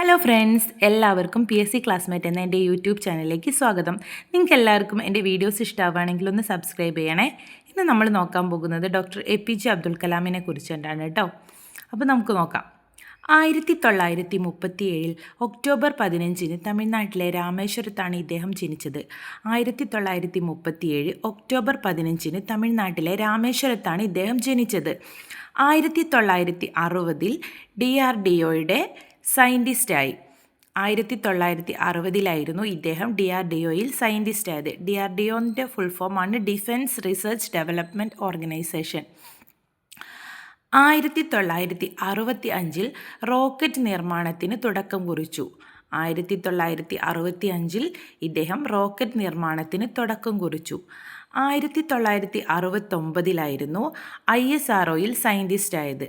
Hello friends, എല്ലാവർക്കും PSC classmate എന്ന എൻ്റെ യൂട്യൂബ് ചാനലിലേക്ക് സ്വാഗതം. നിങ്ങൾക്ക് എല്ലാവർക്കും എൻ്റെ വീഡിയോസ് ഇഷ്ടമാവുകയാണെങ്കിൽ ഒന്ന് സബ്സ്ക്രൈബ് ചെയ്യണേ. ഇന്ന് നമ്മൾ നോക്കാൻ പോകുന്നത് ഡോക്ടർ APJ അബ്ദുൽ കലാമിനെ കുറിച്ചിട്ടാണ് കേട്ടോ. അപ്പോൾ നമുക്ക് നോക്കാം. 1937 ഒക്ടോബർ 15 തമിഴ്നാട്ടിലെ രാമേശ്വരത്താണ് ഇദ്ദേഹം ജനിച്ചത്. 1937 ഒക്ടോബർ 15 തമിഴ്നാട്ടിലെ രാമേശ്വരത്താണ് ഇദ്ദേഹം ജനിച്ചത്. 1960 DRDOയുടെ സയൻറ്റിസ്റ്റായി. 1960 ഇദ്ദേഹം DRDOയിൽ സയൻറ്റിസ്റ്റായത്. DRDOൻ്റെ ഫുൾ ഫോമാണ് defence research development organisation. 1965 rocket നിർമ്മാണത്തിന് തുടക്കം കുറിച്ചു. 1965 ഇദ്ദേഹം റോക്കറ്റ് നിർമ്മാണത്തിന് തുടക്കം കുറിച്ചു. 1969 ISROയിൽ സയൻറ്റിസ്റ്റായത്.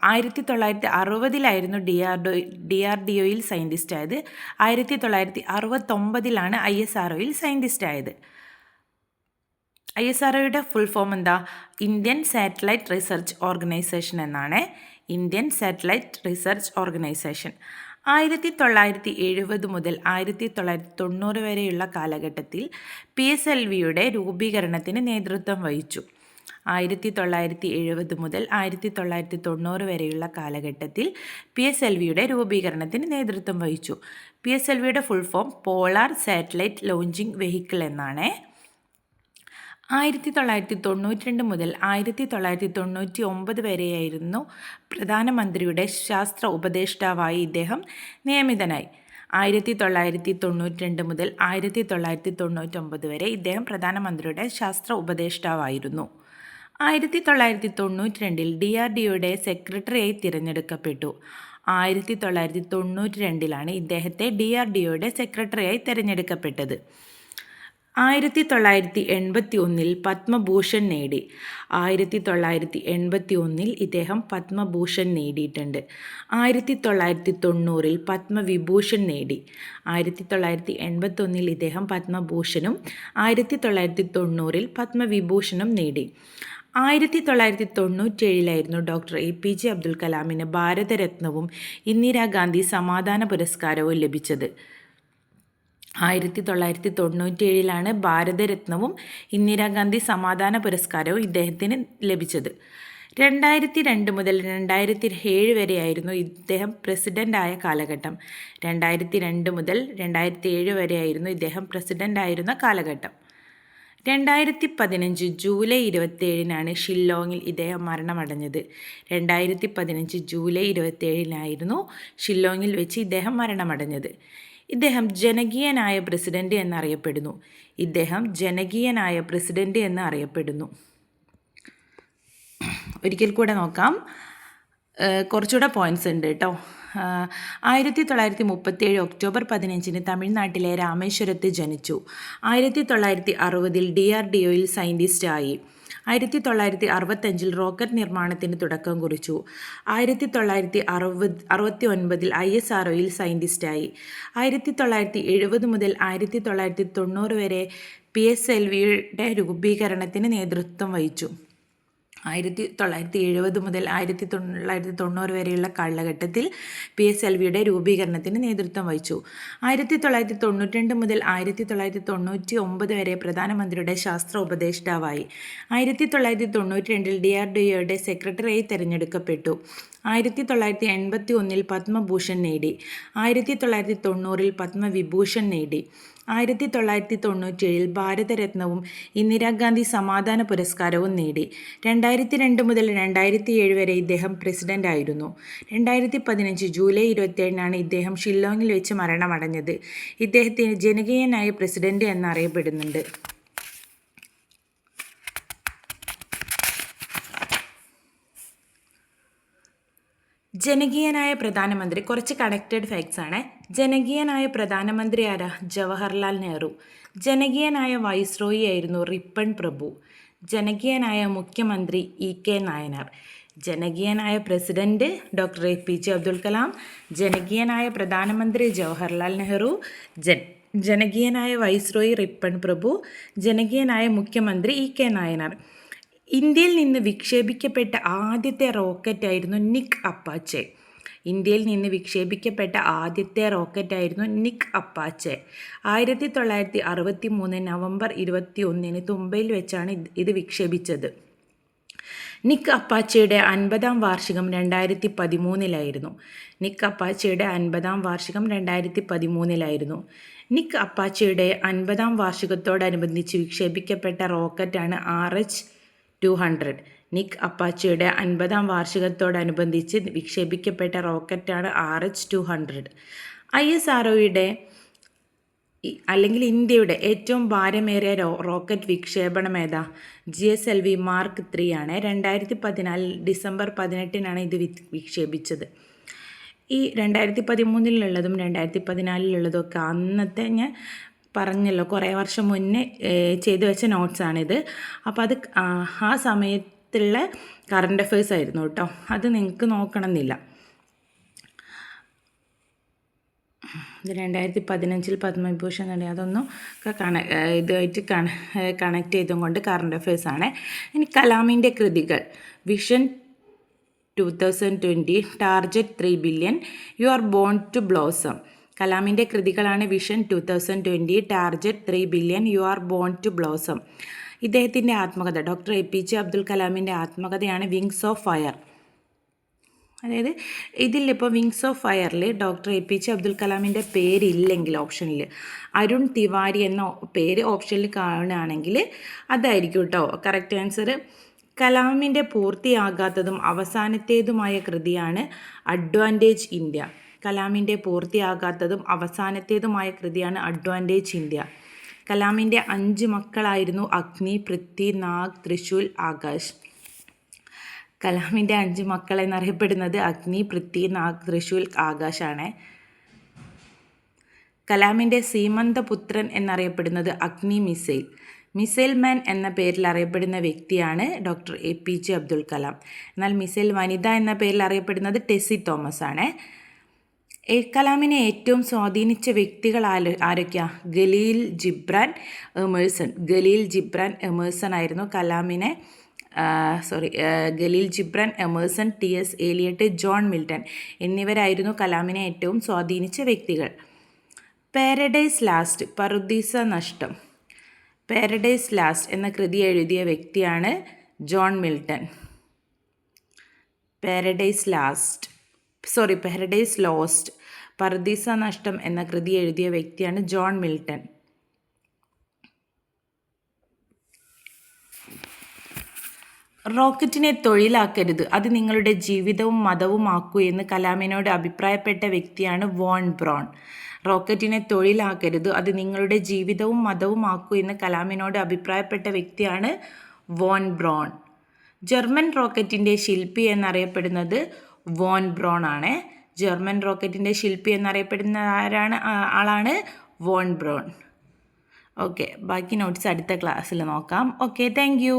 1960 DRDOയിൽ സയൻറ്റിസ്റ്റായത്. 1969 ISROയിൽ സയൻറ്റിസ്റ്റായത്. ISROയുടെ ഫുൾ ഫോം എന്താ? ഇന്ത്യൻ സാറ്റലൈറ്റ് റിസർച്ച് ഓർഗനൈസേഷൻ എന്നാണ്. Indian satellite research organisation. 1970 മുതൽ 1990 വരെയുള്ള കാലഘട്ടത്തിൽ PSLVയുടെ രൂപീകരണത്തിന് നേതൃത്വം വഹിച്ചു. 1970 മുതൽ 1990 വരെയുള്ള കാലഘട്ടത്തിൽ PSLVയുടെ രൂപീകരണത്തിന് നേതൃത്വം വഹിച്ചു. PSLVയുടെ full form polar satellite launching vehicle എന്നാണ്. 1992 മുതൽ 1999 വരെയായിരുന്നു പ്രധാനമന്ത്രിയുടെ ശാസ്ത്ര ഉപദേഷ്ടാവായി ഇദ്ദേഹം നിയമിതനായി. 1992 മുതൽ 1999 വരെ ഇദ്ദേഹം പ്രധാനമന്ത്രിയുടെ ശാസ്ത്ര ഉപദേഷ്ടാവായിരുന്നു. 1992 DRDOയുടെ സെക്രട്ടറിയായി തിരഞ്ഞെടുക്കപ്പെട്ടു. 1992 ഇദ്ദേഹത്തെ DRDOയുടെ സെക്രട്ടറിയായി തിരഞ്ഞെടുക്കപ്പെട്ടത്. 1981 പത്മഭൂഷൺ നേടി. 1981 ഇദ്ദേഹം പത്മഭൂഷൺ നേടിയിട്ടുണ്ട്. 1990 പത്മവിഭൂഷൺ നേടി. 1981 ഇദ്ദേഹം പത്മഭൂഷണും 1990 പത്മവിഭൂഷണും നേടി. 1997 ഡോക്ടർ APJ അബ്ദുൽ കലാമിന് ഭാരതരത്നവും ഇന്ദിരാഗാന്ധി സമാധാന പുരസ്കാരവും ലഭിച്ചത്. 1997 ഭാരതരത്നവും ഇന്ദിരാഗാന്ധി സമാധാന പുരസ്കാരവും ഇദ്ദേഹത്തിന് ലഭിച്ചത്. 2002 മുതൽ 2007 വരെയായിരുന്നു ഇദ്ദേഹം പ്രസിഡൻ്റായ കാലഘട്ടം. 2002 മുതൽ 2007 വരെയായിരുന്നു ഇദ്ദേഹം പ്രസിഡൻ്റായിരുന്ന കാലഘട്ടം. 2015 ജൂലൈ 27 ഷില്ലോങ്ങിൽ ഇദ്ദേഹം മരണമടഞ്ഞത്. 2015 ജൂലൈ 27 ഷില്ലോങ്ങിൽ വെച്ച് ഇദ്ദേഹം മരണമടഞ്ഞത്. ഇദ്ദേഹം ജനകീയനായ പ്രസിഡന്റ് എന്നറിയപ്പെടുന്നു. ഒരിക്കൽ കൂടെ നോക്കാം. കുറച്ചുകൂടെ പോയിൻറ്റ്സ് ഉണ്ട് കേട്ടോ. 1937 ഒക്ടോബർ 15 തമിഴ്നാട്ടിലെ രാമേശ്വരത്ത് ജനിച്ചു. 1960 DRDOയിൽ സയൻറ്റിസ്റ്റായി. 1965 റോക്കറ്റ് നിർമ്മാണത്തിന് തുടക്കം കുറിച്ചു. 1969 ISROയിൽ സയൻറ്റിസ്റ്റായി. 1970 മുതൽ 1990 വരെ PSLVയുടെ രൂപീകരണത്തിന് നേതൃത്വം വഹിച്ചു. 1970 മുതൽ 1990 വരെയുള്ള കാലഘട്ടത്തിൽ PSLVയുടെ രൂപീകരണത്തിന് നേതൃത്വം വഹിച്ചു. 1992 മുതൽ 1999 വരെ പ്രധാനമന്ത്രിയുടെ ശാസ്ത്ര ഉപദേഷ്ടാവായി. 1992 DRDOയുടെ സെക്രട്ടറിയായി തിരഞ്ഞെടുക്കപ്പെട്ടു. 1981 പത്മഭൂഷൺ നേടി. 1990 പത്മവിഭൂഷൺ നേടി. 1997 ഭാരതരത്നവും ഇന്ദിരാഗാന്ധി സമാധാന പുരസ്കാരവും നേടി. 2002 മുതൽ 2007 വരെ ഇദ്ദേഹം പ്രസിഡൻ്റായിരുന്നു. 2015 ജൂലൈ 27 ഇദ്ദേഹം ഷില്ലോങ്ങിൽ വെച്ച് മരണമടഞ്ഞത്. ഇദ്ദേഹത്തിന് ജനകീയനായ പ്രസിഡന്റ് എന്നറിയപ്പെടുന്നുണ്ട്. ജനകീയനായ പ്രധാനമന്ത്രി. കുറച്ച് കണക്റ്റഡ് ഫാക്ട്സ് ആണ്. ജനകീയനായ പ്രധാനമന്ത്രി ആരാ? ജവഹർലാൽ നെഹ്റു. ജനകീയനായ വൈസ്രോയി ആയിരുന്നു റിപ്പൺ പ്രഭു. ജനകീയനായ മുഖ്യമന്ത്രി EK നായനാർ. ജനകീയനായ president doctor APJ Abdul Kalam. ജനകീയനായ പ്രധാനമന്ത്രി ജവഹർലാൽ നെഹ്റു. ജനകീയനായ വൈസ്രോയി റിപ്പൺ പ്രഭു. ജനകീയനായ മുഖ്യമന്ത്രി EK നായനാർ. ഇന്ത്യയിൽ നിന്ന് വിക്ഷേപിക്കപ്പെട്ട ആദ്യത്തെ റോക്കറ്റായിരുന്നു നിക് അപ്പാച്ചെ. ഇന്ത്യയിൽ നിന്ന് വിക്ഷേപിക്കപ്പെട്ട ആദ്യത്തെ റോക്കറ്റായിരുന്നു നിക് അപ്പാച്ചെ. 1963 നവംബർ 21 തുമ്പയിൽ വെച്ചാണ് ഇത് വിക്ഷേപിച്ചത്. നിക് അപ്പാച്ചെയുടെ 50-ാം വാർഷികം 2013 നിക് അപ്പാച്ചെയുടെ 50-ാം വാർഷികം 2013 നിക് അപ്പാച്ചെയുടെ 50-ാം വാർഷികത്തോടനുബന്ധിച്ച് വിക്ഷേപിക്കപ്പെട്ട റോക്കറ്റാണ് RH-200. നിക് അപ്പാച്ചെയുടെ 50-ാം വാർഷികത്തോടനുബന്ധിച്ച് വിക്ഷേപിക്കപ്പെട്ട റോക്കറ്റാണ് RH-200. ISROയുടെ അല്ലെങ്കിൽ ഇന്ത്യയുടെ ഏറ്റവും ഭാരമേറിയ റോക്കറ്റ് വിക്ഷേപണം ഏതാ? GSLV Mark 3 ആണ്. 2014 ഡിസംബർ 18 ഇത് വിക്ഷേപിച്ചത്. ഈ 2013 2014 ഒക്കെ അന്നത്തെ ഞാൻ പറഞ്ഞല്ലോ കുറേ വർഷം മുന്നേ ചെയ്തു വെച്ച നോട്ട്സാണിത്. അപ്പോൾ അത് ആ സമയത്തുള്ള കറണ്ട് അഫയേഴ്സ് ആയിരുന്നു കേട്ടോ. അത് നിങ്ങൾക്ക് നോക്കണമെന്നില്ല. ഇത് 2015 പത്മവിഭൂഷൺ നേടി, അതൊന്നും ഇതുമായിട്ട് കണക്ട് ചെയ്തുകൊണ്ട് കറണ്ട് അഫയേഴ്സാണ്. ഇനി കലാമിൻ്റെ കൃതികൾ: vision 2020, target 3 billion, you are born to blossom. കലാമിൻ്റെ കൃതികളാണ് vision 2020, target 3 billion, you are born to blossom. ഇദ്ദേഹത്തിൻ്റെ ആത്മകഥ, ഡോക്ടർ APJ അബ്ദുൽ കലാമിൻ്റെ ആത്മകഥയാണ് വിങ്സ് ഓഫ് ഫയർ. അതായത് ഇതിലിപ്പോൾ വിങ്സ് ഓഫ് ഫയറിൽ ഡോക്ടർ APJ അബ്ദുൽ കലാമിൻ്റെ പേരില്ലെങ്കിൽ ഓപ്ഷനിൽ അരുൺ തിവാരി എന്ന പേര് ഓപ്ഷനിൽ കാണുകയാണെങ്കിൽ അതായിരിക്കും കേട്ടോ കറക്റ്റ് ആൻസർ. കലാമിൻ്റെ പൂർത്തിയാകാത്തതും അവസാനത്തേതുമായ കൃതിയാണ് അഡ്വാൻറ്റേജ് ഇന്ത്യ. കലാമിൻ്റെ പൂർത്തിയാകാത്തതും അവസാനത്തേതുമായ കൃതിയാണ് അഡ്വാൻറ്റേജ് ഇന്ത്യ. കലാമിൻ്റെ 5 മക്കളായിരുന്നു അഗ്നി, പൃഥ്വി, നാഗ്, ത്രിശൂൽ, ആകാശ്. കലാമിൻ്റെ 5 മക്കൾ എന്നറിയപ്പെടുന്നത് അഗ്നി, പൃഥ്വി, നാഗ്, ത്രിശൂൽ, ആകാശാണ്. കലാമിൻ്റെ സീമന്തപുത്രൻ എന്നറിയപ്പെടുന്നത് അഗ്നി മിസൈൽ മാൻ എന്ന പേരിൽ അറിയപ്പെടുന്ന വ്യക്തിയാണ് ഡോക്ടർ APJ അബ്ദുൽ കലാം. എന്നാൽ മിസൈൽ വനിത എന്ന പേരിൽ അറിയപ്പെടുന്നത് ടെസി തോമസ് ആണ്. കലാമിനെ ഏറ്റവും സ്വാധീനിച്ച വ്യക്തികൾ ആരൊക്കെയാണ്? ഖലീൽ ജിബ്രാൻ എമേഴ്സൺ ആയിരുന്നു കലാമിനെ Khalil Gibran Emerson, TS Eliot, John Milton എന്നിവരായിരുന്നു കലാമിനെ ഏറ്റവും സ്വാധീനിച്ച വ്യക്തികൾ. പാരഡൈസ് ലാസ്റ്റ്, പറുദീസ നഷ്ടം. പാരഡൈസ് ലാസ്റ്റ് എന്ന കൃതി എഴുതിയ വ്യക്തിയാണ് ജോൺ മിൽട്ടൺ. പാരഡൈസ് ലോസ്റ്റ്, പറുദീസ നഷ്ടം എന്ന കൃതി എഴുതിയ വ്യക്തിയാണ് ജോൺ മിൽട്ടൺ. റോക്കറ്റിനെ തൊഴിലാക്കരുത്, അത് നിങ്ങളുടെ ജീവിതവും മതവുമാക്കൂ എന്ന് കലാമിനോട് അഭിപ്രായപ്പെട്ട വ്യക്തിയാണ് വോൺ ബ്രോൺ. റോക്കറ്റിനെ തൊഴിലാക്കരുത്, അത് നിങ്ങളുടെ ജീവിതവും മതവുമാക്കൂ എന്ന് കലാമിനോട് അഭിപ്രായപ്പെട്ട വ്യക്തിയാണ് വോൺ ബ്രോൺ. ജർമ്മൻ റോക്കറ്റിൻ്റെ ശില്പി എന്നറിയപ്പെടുന്നത് വോൺ ബ്രോൺ ആണ്. ജർമ്മൻ റോക്കറ്റിൻ്റെ ശില്പി എന്നറിയപ്പെടുന്ന ആളാണ് വോൺ ബ്രോൺ. ഓക്കെ, ബാക്കി നോട്ട്സ് അടുത്ത ക്ലാസ്സിൽ നോക്കാം. Okay, thank you.